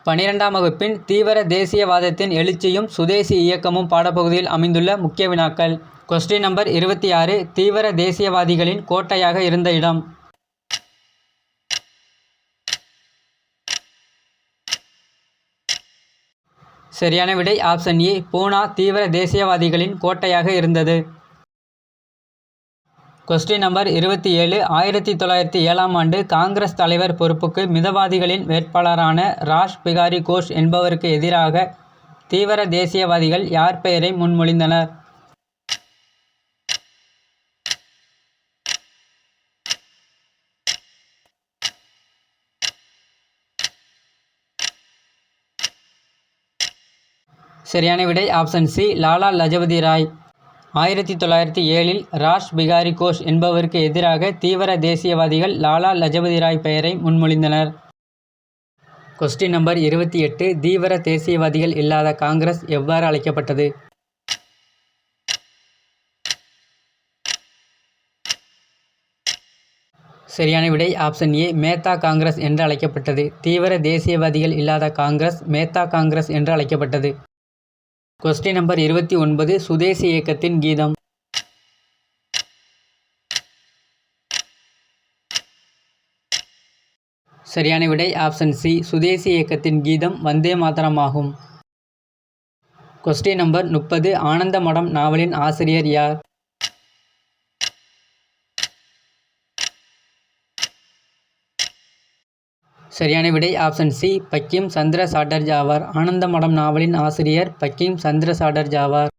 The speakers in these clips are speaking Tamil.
12ஆம் வகுப்பின் தீவிர தேசியவாதத்தின் எழுச்சியும் சுதேசி இயக்கமும் பாடப்பகுதியில் அமைந்துள்ள முக்கிய வினாக்கள். கொஸ்டின் நம்பர் 26 தீவிர தேசியவாதிகளின் கோட்டையாக இருந்த இடம். சரியான விடை ஆப்ஷன் ஏ, பூனா தீவிர தேசியவாதிகளின் கோட்டையாக இருந்தது. கொஸ்டின் நம்பர் 27 1907ஆம் ஆண்டு காங்கிரஸ் தலைவர் பொறுப்புக்கு மிதவாதிகளின் வேட்பாளரான ராஷ் பிகாரி கோஷ் என்பவருக்கு எதிராக தீவிர தேசியவாதிகள் யார் பெயரை முன்மொழிந்தனர்? சரியான விடை ஆப்ஷன் சி, லாலா லஜபதி ராய். 1907இல் ராஷ் பிகாரி கோஷ் என்பவருக்கு எதிராக தீவிர தேசியவாதிகள் லாலா லஜபதி ராய் பெயரை முன்மொழிந்தனர். கொஸ்டின் நம்பர் 28 தீவிர தேசியவாதிகள் இல்லாத காங்கிரஸ் எவ்வாறு அழைக்கப்பட்டது? சரியான விடை ஆப்ஷன் ஏ, மேத்தா காங்கிரஸ் என்று அழைக்கப்பட்டது. தீவிர தேசியவாதிகள் இல்லாத காங்கிரஸ் மேத்தா காங்கிரஸ் என்று அழைக்கப்பட்டது. கொஸ்டின் நம்பர் 29 சுதேசி இயக்கத்தின் கீதம். சரியான விடை ஆப்ஷன் சி, சுதேசி இயக்கத்தின் கீதம் வந்தே மாதரம் ஆகும். கொஸ்டின் நம்பர் 30 ஆனந்த மடம் நாவலின் ஆசிரியர் யார்? சரியான விடை ஆப்ஷன் சி, பக்கிம் சந்திர சாட்டர்ஜி ஆவார். ஆனந்த மடம் நாவலின் ஆசிரியர் பக்கிம் சந்திர சாட்டர்ஜி ஆவார்.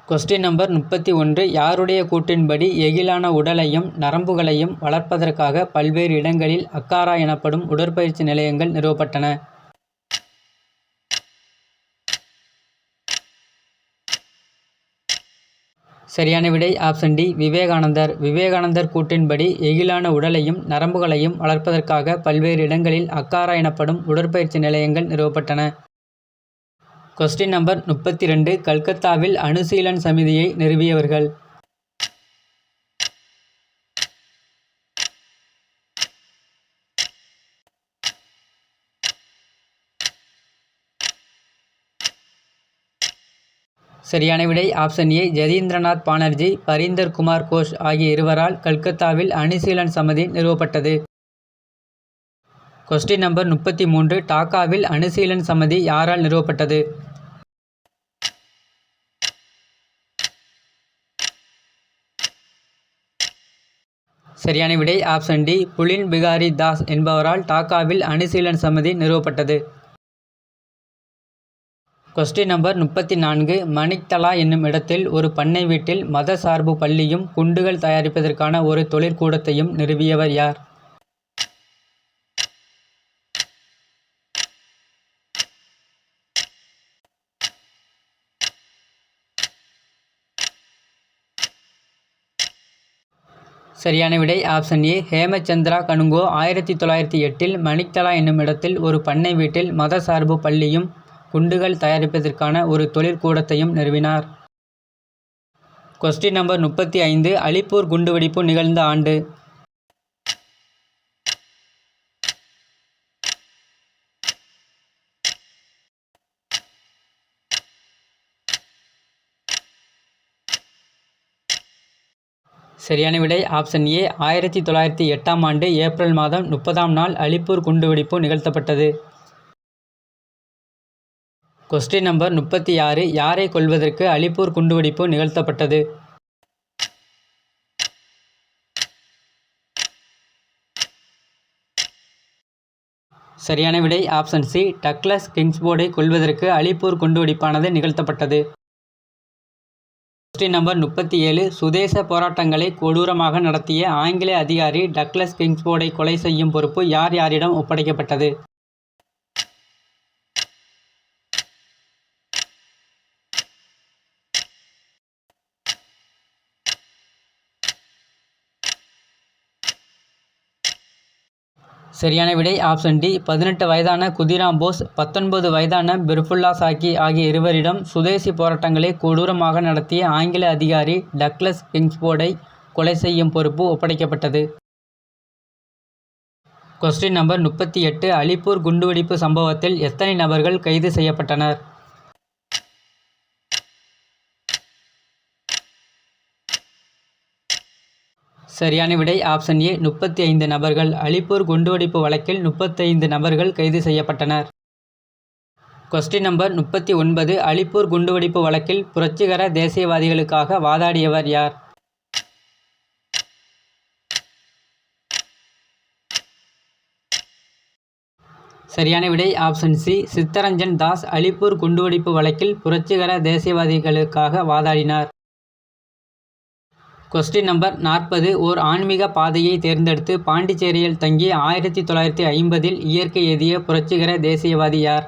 கொஸ்டின் நம்பர் 31 யாருடைய கூற்றின்படி எகிலான உடலையும் நரம்புகளையும் வளர்ப்பதற்காக பல்வேறு இடங்களில் அக்காரா எனப்படும் உடற்பயிற்சி நிலையங்கள் நிறுவப்பட்டன? சரியான விடை ஆப்ஷன் டி, விவேகானந்தர். விவேகானந்தர் கூற்றின்படி எகிலான உடலையும் நரம்புகளையும் வளர்ப்பதற்காக பல்வேறு இடங்களில் அக்காரா எனப்படும் உடற்பயிற்சி நிலையங்கள் நிறுவப்பட்டன. கொஸ்டின் நம்பர் 32 கல்கத்தாவில் அனுசீலன் சமிதியை நிறுவியவர்கள்? சரியான விடை ஆப்ஷன் ஏ, ஜதீந்திரநாத் பானர்ஜி பரீந்தர் குமார் கோஷ் ஆகிய இருவரால் கல்கத்தாவில் அனுசீலன் சமிதி நிறுவப்பட்டது. கொஸ்டின் நம்பர் 33 டாக்காவில் அனுசீலன் சமிதி யாரால் நிறுவப்பட்டது? சரியான விடை ஆப்ஷன் டி, புலின் பிகாரி தாஸ் என்பவரால் டாக்காவில் அனுசீலன் சமிதி நிறுவப்பட்டது. கொஸ்டின் நம்பர் 34 மணிக்தலா என்னும் இடத்தில் ஒரு பண்ணை வீட்டில் மத சார்பு பள்ளியும் குண்டுகள் தயாரிப்பதற்கான ஒரு தொழிற்கூடத்தையும் நிறுவியவர் யார்? சரியான விடை ஆப்ஷன் ஏ, ஹேமச்சந்திரா கனுங்கோ 1908இல் மணிக்தலா என்னும் இடத்தில் ஒரு பண்ணை வீட்டில் மத சார்பு பள்ளியும் குண்டுகள் தயாரிப்பதற்கான ஒரு தொழிற்கூடத்தையும் நிறுவினார். கொஸ்டின் நம்பர் 35 அலிப்பூர் குண்டுவெடிப்பு நிகழ்ந்த ஆண்டு? சரியான விடை ஆப்ஷன் ஏ, 1908ஆம் ஆண்டு ஏப்ரல் மாதம் 30ஆம் நாள் அலிப்பூர் குண்டுவெடிப்பு நிகழ்த்தப்பட்டது. கொஸ்டின் நம்பர் 36 யாரை கொல்வதற்கு அலிப்பூர் குண்டுவெடிப்பு நிகழ்த்தப்பட்டது? சரியான விடை ஆப்ஷன் சி, டக்ளஸ் கிங்ஸ்போர்டை கொல்வதற்கு அலிப்பூர் குண்டுவெடிப்பானது நிகழ்த்தப்பட்டது. கொஸ்டின் நம்பர் 37 சுதேச போராட்டங்களை கொடூரமாக நடத்திய ஆங்கிலேய அதிகாரி டக்ளஸ் கிங்ஸ்போர்டை கொலை செய்யும் பொறுப்பு யார் யாரிடம் ஒப்படைக்கப்பட்டது? சரியான விடை ஆப்ஷன் டி, 18 வயதான குதிராம் போஸ் 19 வயதான பிர்புல்லா சாக்கி ஆகிய இருவரிடம் சுதேசி போராட்டங்களை கொடூரமாக நடத்திய ஆங்கில அதிகாரி டக்ளஸ் கிங்ஸ்போர்டை கொலை செய்யும் பொறுப்பு ஒப்படைக்கப்பட்டது. கொஸ்டின் நம்பர் 38 அலிப்பூர் குண்டுவெடிப்பு சம்பவத்தில் எத்தனை நபர்கள் கைது செய்யப்பட்டனர்? சரியான விடை ஆப்ஷன் ஏ 35 நபர்கள். அலிப்பூர் குண்டுவெடிப்பு வழக்கில் 35 நபர்கள் கைது செய்யப்பட்டனர். கொஸ்டின் நம்பர் 39 அலிப்பூர் குண்டுவெடிப்பு வழக்கில் புரட்சிகர தேசியவாதிகளுக்காக வாதாடியவர் யார்? சரியான விடை ஆப்ஷன் சி சித்தரஞ்சன் தாஸ் அலிப்பூர் குண்டுவெடிப்பு வழக்கில் புரட்சிகர தேசியவாதிகளுக்காக வாதாடினார். கொஸ்டின் நம்பர் 40 ஓர் ஆன்மீக பாதையை தேர்ந்தெடுத்து பாண்டிச்சேரியில் தங்கி 1950இல் இயற்கை எய்திய புரட்சிகர தேசியவாதி யார்?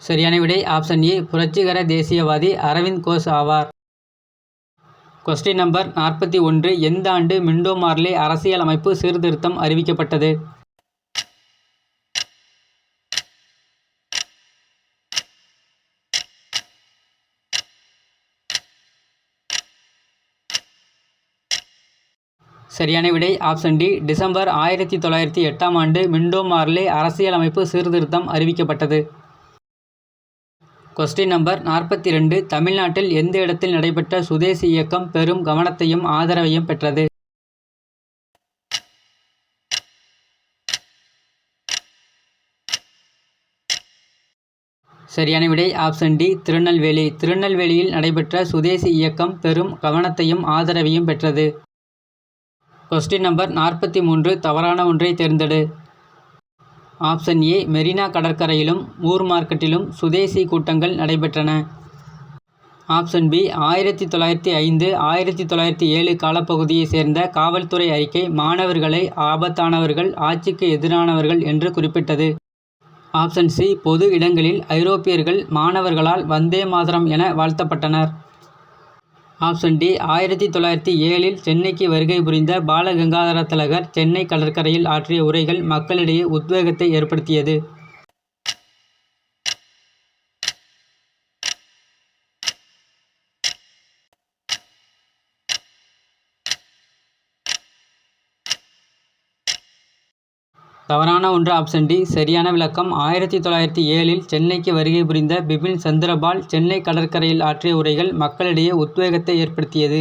சரியான விடை ஆப்ஷன் ஏ புரட்சிகர தேசியவாதி அரவிந்த் கோஷ் ஆவார். கொஸ்டின் நம்பர் 41 எந்த ஆண்டு மிண்டோ மார்லே அரசியல் அமைப்பு சீர்திருத்தம் அறிவிக்கப்பட்டது? சரியான விடை ஆப்ஷன் டி டிசம்பர் 1908ஆம் ஆண்டு மிண்டோ மார்லே அரசியல் அமைப்பு சீர்திருத்தம் அறிவிக்கப்பட்டது. கொஸ்டின் நம்பர் 42 தமிழ்நாட்டில் எந்த இடத்தில் நடைபெற்ற சுதேசி இயக்கம் பெரும் கவனத்தையும் ஆதரவையும் பெற்றது? சரியான விடை ஆப்ஷன் டி திருநெல்வேலி. திருநெல்வேலியில் நடைபெற்ற சுதேசி இயக்கம் பெரும் கவனத்தையும் ஆதரவையும் பெற்றது. கொஸ்டின் நம்பர் 43 தவறான ஒன்றை தேர்ந்தெடு. ஆப்ஷன் ஏ மெரினா கடற்கரையிலும் மூர் மார்க்கெட்டிலும் சுதேசி கூட்டங்கள் நடைபெற்றன. ஆப்ஷன் பி 1905 1907 காலப்பகுதியைச் சேர்ந்த காவல்துறை அறிக்கை மாணவர்களை ஆபத்தானவர்கள் ஆட்சிக்கு எதிரானவர்கள் என்று குறிப்பிட்டது. ஆப்ஷன் சி பொது இடங்களில் ஐரோப்பியர்கள் மாணவர்களால் வந்தே மாதரம் என வாழ்த்தப்பட்டனர். ஆப்ஷன் டி 1907இல் சென்னைக்கு வருகை புரிந்த பாலகங்காதர திலகர் சென்னை கடற்கரையில் ஆற்றிய உரைகள் மக்களிடையே உத்வேகத்தை ஏற்படுத்தியது. தவறான ஒன்று ஆப்ஷன் டி. சரியான விளக்கம் 1907இல் சென்னைக்கு வருகை புரிந்த பிபின் சந்திரபால் சென்னை கடற்கரையில் ஆற்றிய உரைகள் மக்களிடையே உத்வேகத்தை ஏற்படுத்தியது.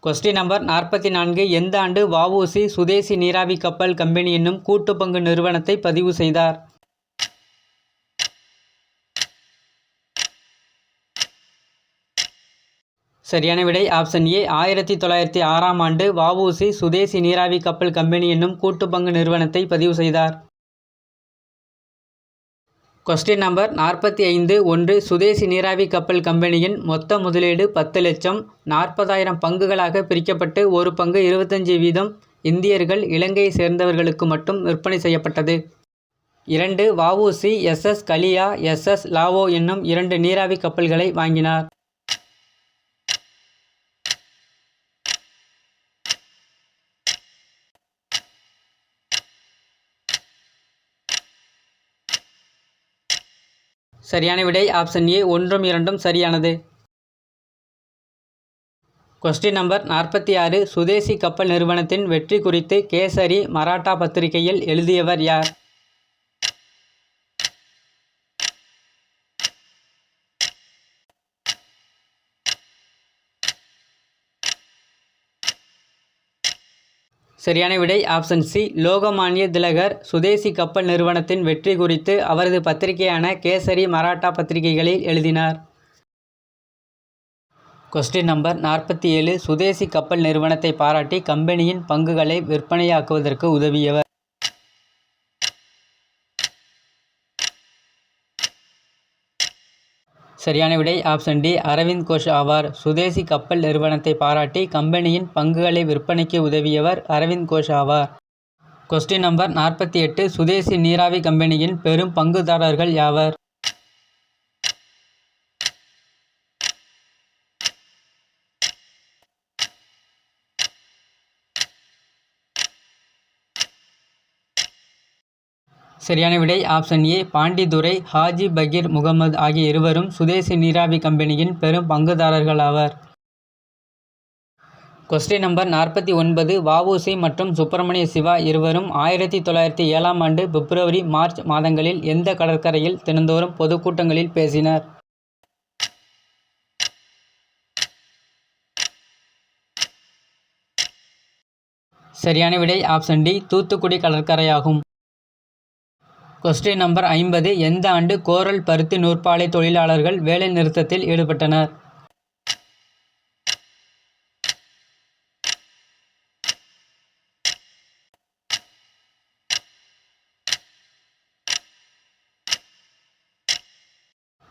கொஸ்டின் நம்பர் 44 எந்த ஆண்டு வ.உ.சி. சுதேசி நீராவி கப்பல் கம்பெனி என்னும் கூட்டுப்பங்கு நிறுவனத்தை பதிவு செய்தார்? சரியான விடை ஆப்ஷன் ஏ 1906ஆம் ஆண்டு வ.உ.சி. சுதேசி நீராவி கப்பல் கம்பெனி என்னும் கூட்டுப்பங்கு நிறுவனத்தை பதிவு செய்தார். கொஸ்டின் நம்பர் 45 1 சுதேசி நீராவி கப்பல் கம்பெனியின் மொத்த முதலீடு 10 லட்சம் 40,000 பங்குகளாக பிரிக்கப்பட்டு ஒரு பங்கு 25% இந்தியர்கள் இலங்கையை சேர்ந்தவர்களுக்கு மட்டும் விற்பனை செய்யப்பட்டது. 2 V.O.C.. SS. Kalia SS. Lao என்னும் 2 நீராவி கப்பல்களை வாங்கினார். சரியான விடை ஆப்ஷன் ஏ 1ம் 2ம் சரியானது. கொஸ்டின் நம்பர் 46 சுதேசி கப்பல் நிறுவனத்தின் வெற்றி குறித்து கேசரி மராட்டா பத்திரிகையில் எழுதியவர் யார்? சரியான விடை ஆப்ஷன் சி லோகமானிய திலகர். சுதேசி கப்பல் நிறுவனத்தின் வெற்றி குறித்து அவரது பத்திரிகையான கேசரி மராட்டா பத்திரிகைகளில் எழுதினார். கொஸ்டின் நம்பர் 47 சுதேசி கப்பல் நிறுவனத்தை பாராட்டி கம்பெனியின் பங்குகளை விற்பனையாக்குவதற்கு உதவியவர்? சரியான விடை ஆப்ஷன் டி அரவிந்த் கோஷ் ஆவார். சுதேசி கப்பல் நிறுவனத்தை பாராட்டி கம்பெனியின் பங்குகளை விற்பனைக்கு உதவியவர் அரவிந்த் கோஷ் ஆவார். கொஸ்டின் நம்பர் 48 சுதேசி நீராவி கம்பெனியின் பெரும் பங்குதாரர்கள் யாவர்? சரியான விடை ஆப்ஷன் ஏ. பாண்டித்துரை, ஹாஜி பகீர் முகமது ஆகிய இருவரும் சுதேசி நீராவி கம்பெனியின் பெரும் பங்குதாரர்கள் ஆவர். Question number 49. வ.உ.சி. மற்றும் சுப்பிரமணிய சிவா இருவரும் 1907ஆம் ஆண்டு பிப்ரவரி, மார்ச் மாதங்களில் எந்த கடற்கரையில் தினந்தோறும் பொதுக்கூட்டங்களில் பேசினர்? சரியான விடை ஆப்ஷன் டி. தூத்துக்குடி கடற்கரையாகும். Question number 50. எந்த ஆண்டு கோரல் பருத்தி நூற்பாலை தொழிலாளர்கள் வேலை நிறுத்தத்தில் ஈடுபட்டனர்?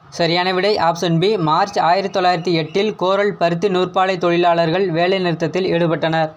சரியான விடை ஆப்ஷன் பி. மார்ச் 1908இல் கோரல் பருத்தி நூற்பாலை தொழிலாளர்கள் வேலை நிறுத்தத்தில் ஈடுபட்டனர்.